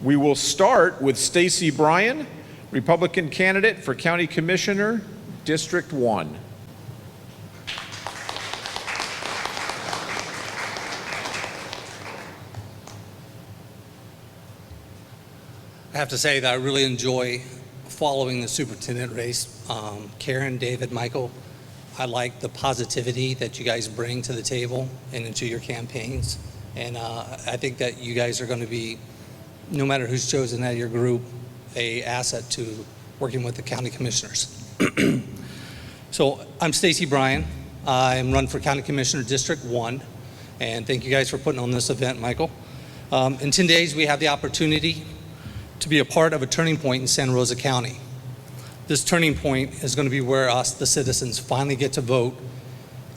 We will start with Stacy Bryan, Republican candidate for County Commissioner, District 1. I have to say that I really enjoy following the superintendent race. Karen, David, Michael, I like the positivity that you guys bring to the table and into your campaigns. And I think that you guys are going to be, no matter who's chosen out of your group, a asset to working with the county commissioners. So I'm Stacy Bryan. I'm run for County Commissioner District 1. And thank you guys for putting on this event, Michael. In 10 days, we have the opportunity to be a part of a turning point in Santa Rosa County. This turning point is going to be where us, the citizens, finally get to vote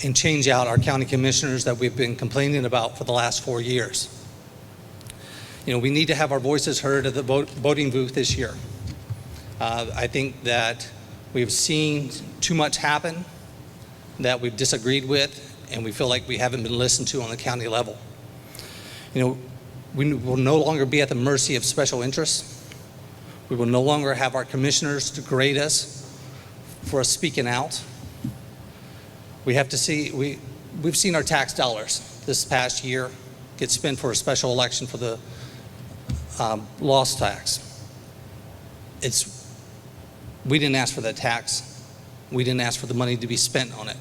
and change out our county commissioners that we've been complaining about for the last 4 years. You know, we need to have our voices heard at the voting booth this year. I think that we've seen too much happen that we've disagreed with, and we feel like we haven't been listened to on the county level. You know, we will no longer be at the mercy of special interests. We will no longer have our commissioners degrade us for us speaking out. We have to see, we've seen our tax dollars this past year get spent for a special election for the loss tax. We didn't ask for that tax. We didn't ask for the money to be spent on it.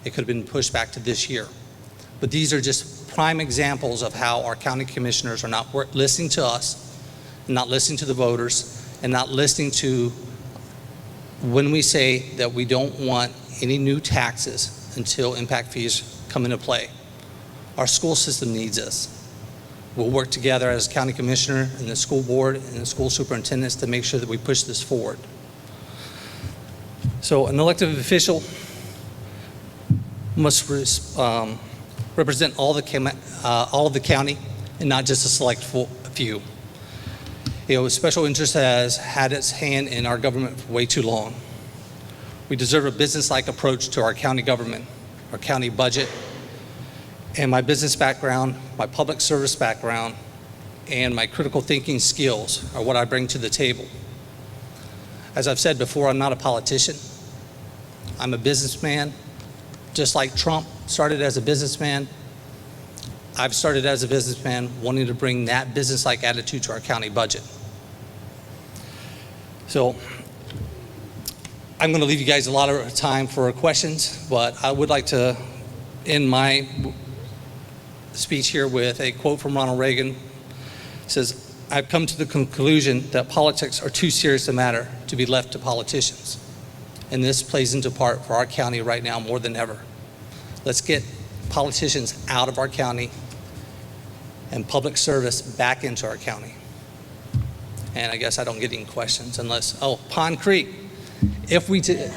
It could have been pushed back to this year. But these are just prime examples of how our county commissioners are not listening to us, not listening to the voters, and not listening to when we say that we don't want any new taxes until impact fees come into play. Our school system needs us. We'll work together as county commissioner and the school board and the school superintendents to make sure that we push this forward. So an elected official must represent all of the county and not just a select few. You know, special interest has had its hand in our government for way too long. We deserve a business-like approach to our county government, our county budget, and my business background, my public service background, and my critical thinking skills are what I bring to the table. As I've said before, I'm not a politician. I'm a businessman. Just like Trump started as a businessman, I've started as a businessman wanting to bring that business-like attitude to our county budget. So I'm going to leave you guys a lot of time for questions, but I would like to end my speech here with a quote from Ronald Reagan. It says, "I've come to the conclusion that politics are too serious a matter to be left to politicians." And this plays into part for our county right now more than ever. Let's get politicians out of our county and public service back into our county. And I guess I don't get any questions unless, oh, Pond Creek. If we did,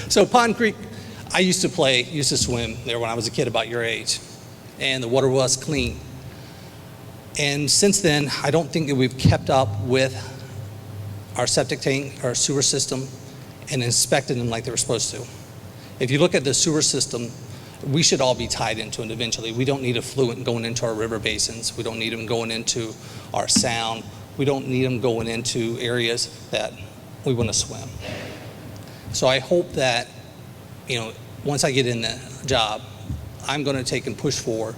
so Pond Creek, I used to swim there when I was a kid about your age, and the water was clean. And since then, I don't think that we've kept up with our septic tank, our sewer system, and inspected them like they were supposed to. If you look at the sewer system, we should all be tied into it eventually. We don't need effluent going into our river basins. We don't need them going into our sound. We don't need them going into areas that we want to swim. So I hope that, you know, once I get in the job, I'm going to take and push forward,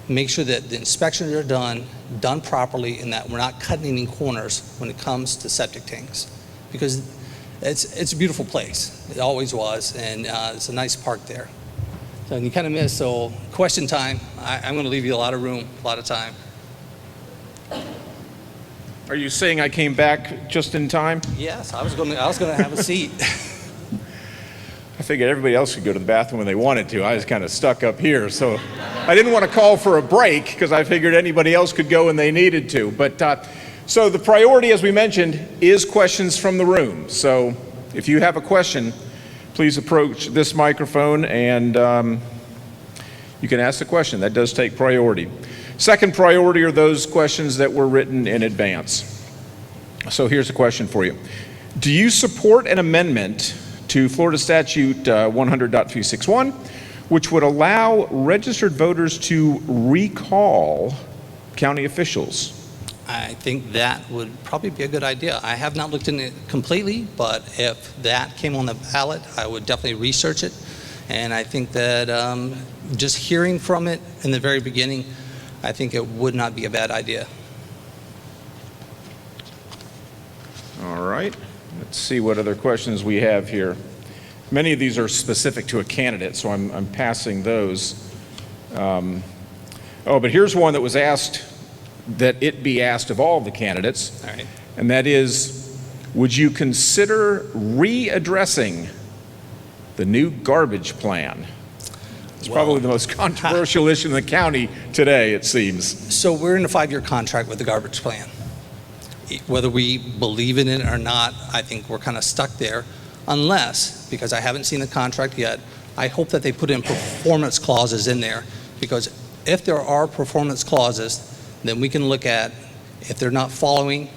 make sure that the inspections are done properly, and that we're not cutting any corners when it comes to septic tanks, because it's a beautiful place. It always was, and it's a nice park there. So you kind of miss, so question time. I'm going to leave you a lot of room, a lot of time. Are you saying I came back just in time? Yes, I was going to have a seat. I figured everybody else could go to the bathroom when they wanted to. I was kind of stuck up here, so I didn't want to call for a break because I figured anybody else could go when they needed to. But so the priority, as we mentioned, is questions from the room. So if you have a question, please approach this microphone and you can ask the question. That does take priority. Second priority are those questions that were written in advance. So here's a question for you. Do you support an amendment to Florida Statute 100.361, which would allow registered voters to recall county officials? I think that would probably be a good idea. I have not looked into it completely, but if that came on the ballot, I would definitely research it. And I think that just hearing from it in the very beginning, I think it would not be a bad idea. All right. Let's see what other questions we have here. Many of these are specific to a candidate, so I'm passing those. But here's one that was asked, that it be asked of all the candidates. All right. And that is, would you consider readdressing the new garbage plan? It's probably the most controversial issue in the county today, it seems. So we're in a 5-year contract with the garbage plan. Whether we believe in it or not, I think we're kind of stuck there, unless, because I haven't seen the contract yet, I hope that they put in performance clauses in there, because if there are performance clauses, then we can look at if they're not following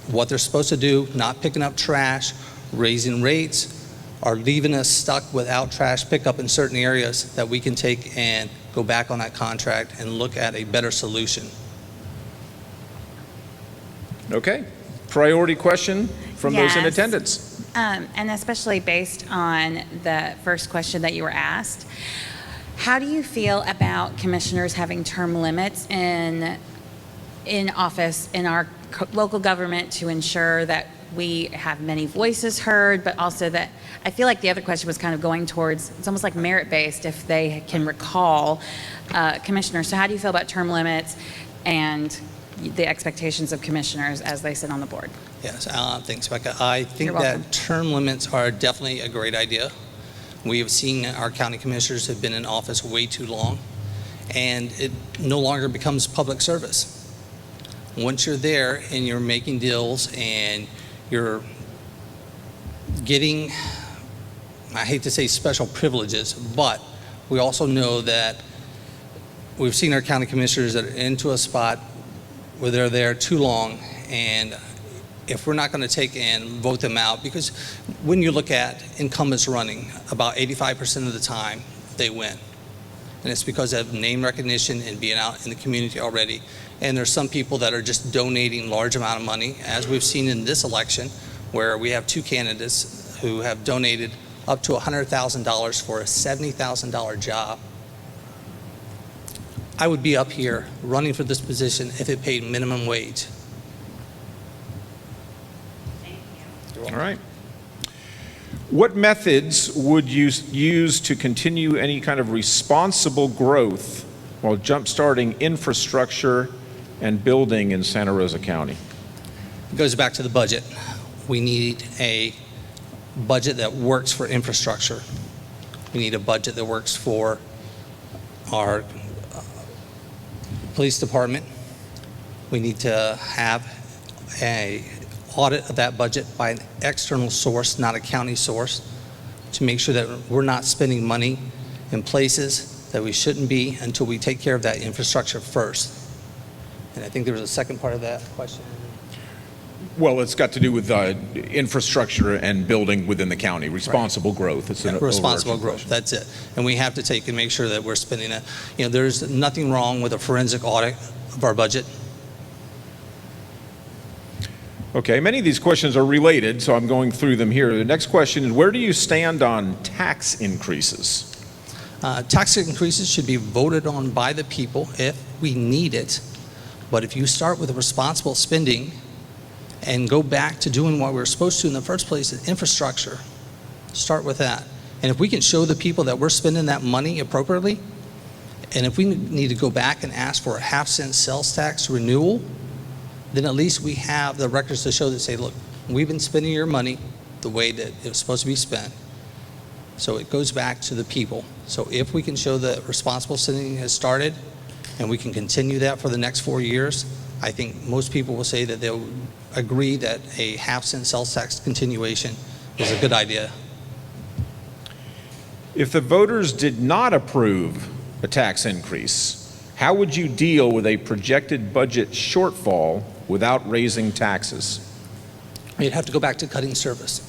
what they're supposed to do, not picking up trash, raising rates, or leaving us stuck without trash pickup in certain areas, that we can take and go back on that contract and look at a better solution. Okay. Priority question from those in Yes. attendance. And especially based on the first question that you were asked, how do you feel about commissioners having term limits in office in our local government to ensure that we have many voices heard, but also that I feel like the other question was kind of going towards, it's almost like merit-based if they can recall commissioners. So how do you feel about term limits and the expectations of commissioners as they sit on the board? Yes, thanks, Becca. I think You're welcome. that term limits are definitely a great idea. We have seen our county commissioners have been in office way too long, and it no longer becomes public service. Once you're there and you're making deals and you're getting, I hate to say special privileges, but we also know that we've seen our county commissioners that are into a spot where they're there too long, and if we're not going to take and vote them out, because when you look at incumbents running, about 85% of the time they win. And it's because of name recognition and being out in the community already. And there's some people that are just donating large amount of money, as we've seen in this election, where we have 2 candidates who have donated up to $100,000 for a $70,000 job. I would be up here running for this position if it paid minimum wage. All right. What methods would you use to continue any kind of responsible growth while jumpstarting infrastructure and building in Santa Rosa County? It goes back to the budget. We need a budget that works for infrastructure. We need a budget that works for our police department. We need to have a audit of that budget by an external source, not a county source, to make sure that we're not spending money in places that we shouldn't be until we take care of that infrastructure first. And I think there was a second part of that question. Well, it's got to do with infrastructure and building within the county, responsible growth. It's an Responsible overarching growth, question. that's it. And we have to take and make sure that we're spending it. You know, there's nothing wrong with a forensic audit of our budget. Okay, many of these questions are related, so I'm going through them here. The next question is, where do you stand on tax increases? Tax increases should be voted on by the people if we need it. But if you start with responsible spending and go back to doing what we were supposed to in the first place, is infrastructure, start with that. And if we can show the people that we're spending that money appropriately, and if we need to go back and ask for a half-cent sales tax renewal, then at least we have the records to show that say, look, we've been spending your money the way that it was supposed to be spent. So it goes back to the people. So if we can show that responsible spending has started and we can continue that for the next 4 years, I think most people will say that they'll agree that a half-cent sales tax continuation is a good idea. If the voters did not approve a tax increase, how would you deal with a projected budget shortfall without raising taxes? You'd have to go back to cutting service.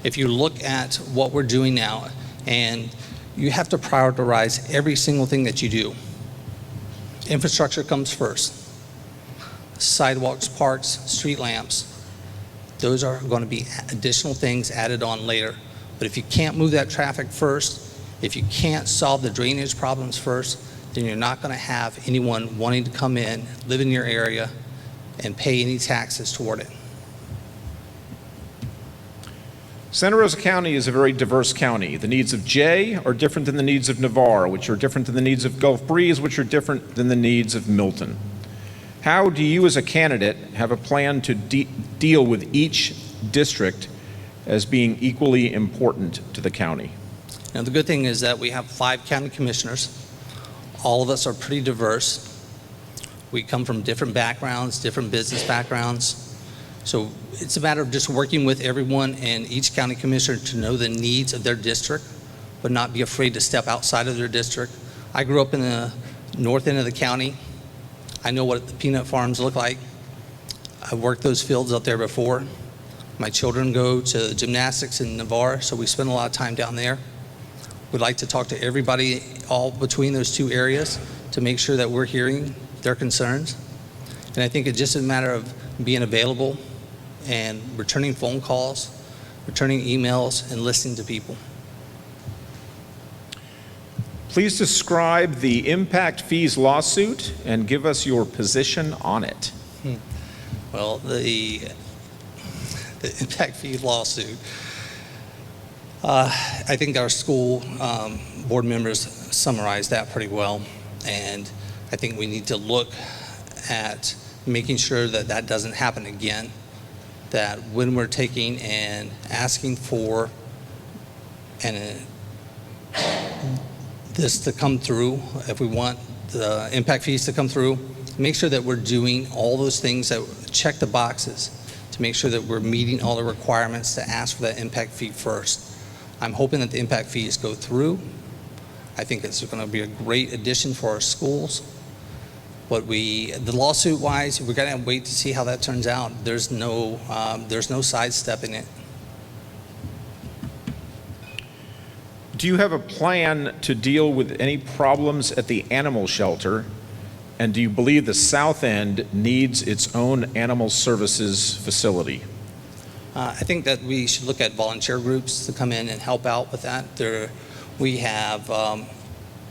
If you look at what we're doing now, and you have to prioritize every single thing that you do. Infrastructure comes first. sidewalks, parks, street lamps. Those are going to be additional things added on later. But if you can't move that traffic first, if you can't solve the drainage problems first, then you're not going to have anyone wanting to come in, live in your area, and pay any taxes toward it. Santa Rosa County is a very diverse county. The needs of Jay are different than the needs of Navarre, which are different than the needs of Gulf Breeze, which are different than the needs of Milton. How do you as a candidate have a plan to deal with each district as being equally important to the county? Now, the good thing is that we have 5 county commissioners. All of us are pretty diverse. We come from different backgrounds, different business backgrounds. So it's a matter of just working with everyone and each county commissioner to know the needs of their district, but not be afraid to step outside of their district. I grew up in the north end of the county. I know what the peanut farms look like. I've worked those fields out there before. My children go to gymnastics in Navarre, so we spend a lot of time down there. We'd like to talk to everybody all between those 2 areas to make sure that we're hearing their concerns. And I think it's just a matter of being available and returning phone calls, returning emails, and listening to people. Please describe the impact fees lawsuit and give us your position on it. Well, the impact fee lawsuit, I think our school board members summarized that pretty well, and I think we need to look at making sure that that doesn't happen again, that when we're taking and asking for this to come through, if we want the impact fees to come through, make sure that we're doing all those things that check the boxes to make sure that we're meeting all the requirements to ask for that impact fee first. I'm hoping that the impact fees go through. I think it's going to be a great addition for our schools. But the lawsuit wise, we're going to wait to see how that turns out. There's no sidestepping it. Do you have a plan to deal with any problems at the animal shelter? And do you believe the South End needs its own animal services facility? I think that we should look at volunteer groups to come in and help out with that. We have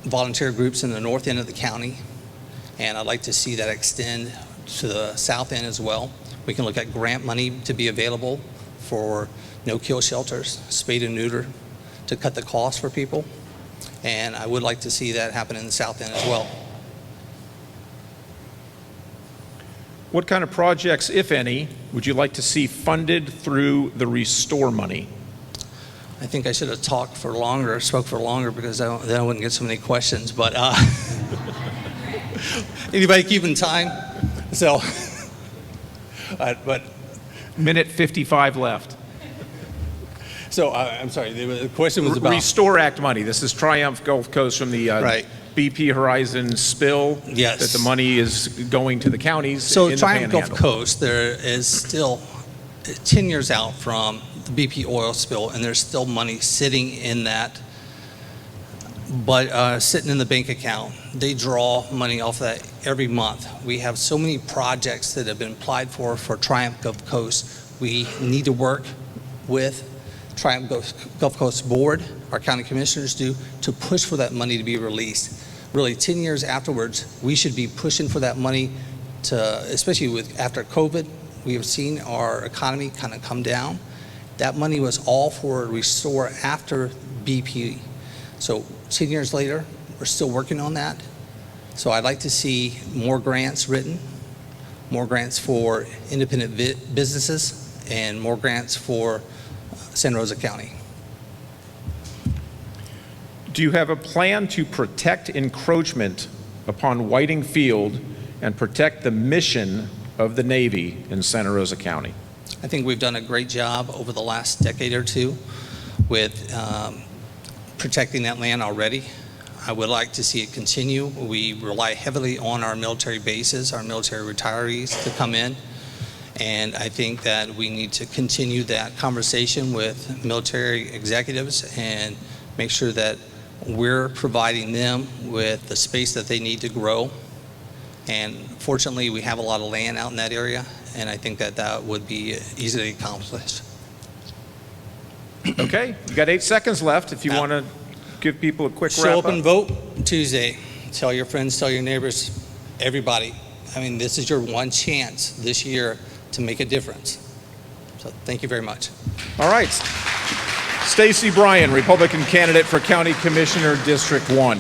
volunteer groups in the north end of the county, and I'd like to see that extend to the south end as well. We can look at grant money to be available for no-kill shelters, spade and neuter, to cut the cost for people. And I would like to see that happen in the south end as well. What kind of projects, if any, would you like to see funded through the Restore money? I think I should have spoke for longer because then I wouldn't get so many questions. But anybody keeping time? So, but Minute 55 left. so I'm sorry. The question was about Restore Act money. This is Triumph Gulf Coast from the Right. BP Horizon spill. Yes. That the money is going to the counties. So in the Triumph Gulf Panhandle. Coast, there is still 10 years out from the BP oil spill, and there's still money sitting in that, but sitting in the bank account. They draw money off that every month. We have so many projects that have been applied for Triumph Gulf Coast. We need to work with Triumph Gulf Coast Board, our county commissioners do, to push for that money to be released. Really, 10 years afterwards, we should be pushing for that money to, especially after COVID, we have seen our economy kind of come down. That money was all for Restore after BP. So 10 years later, we're still working on that. So I'd like to see more grants written, more grants for independent businesses, and more grants for Santa Rosa County. Do you have a plan to protect encroachment upon Whiting Field and protect the mission of the Navy in Santa Rosa County? I think we've done a great job over the last decade or two with protecting that land already. I would like to see it continue. We rely heavily on our military bases, our military retirees to come in. And I think that we need to continue that conversation with military executives and make sure that we're providing them with the space that they need to grow. And Fortunately, we have a lot of land out in that area, and I think that that would be easily accomplished. Okay, you got 8 seconds left if you Now- want to give people a quick Show wrap up and up. vote Tuesday. Tell your friends, tell your neighbors, everybody. I mean, this is your one chance this year to make a difference. So thank you very much. All right. Stacy Bryan, Republican candidate for County Commissioner, District 1.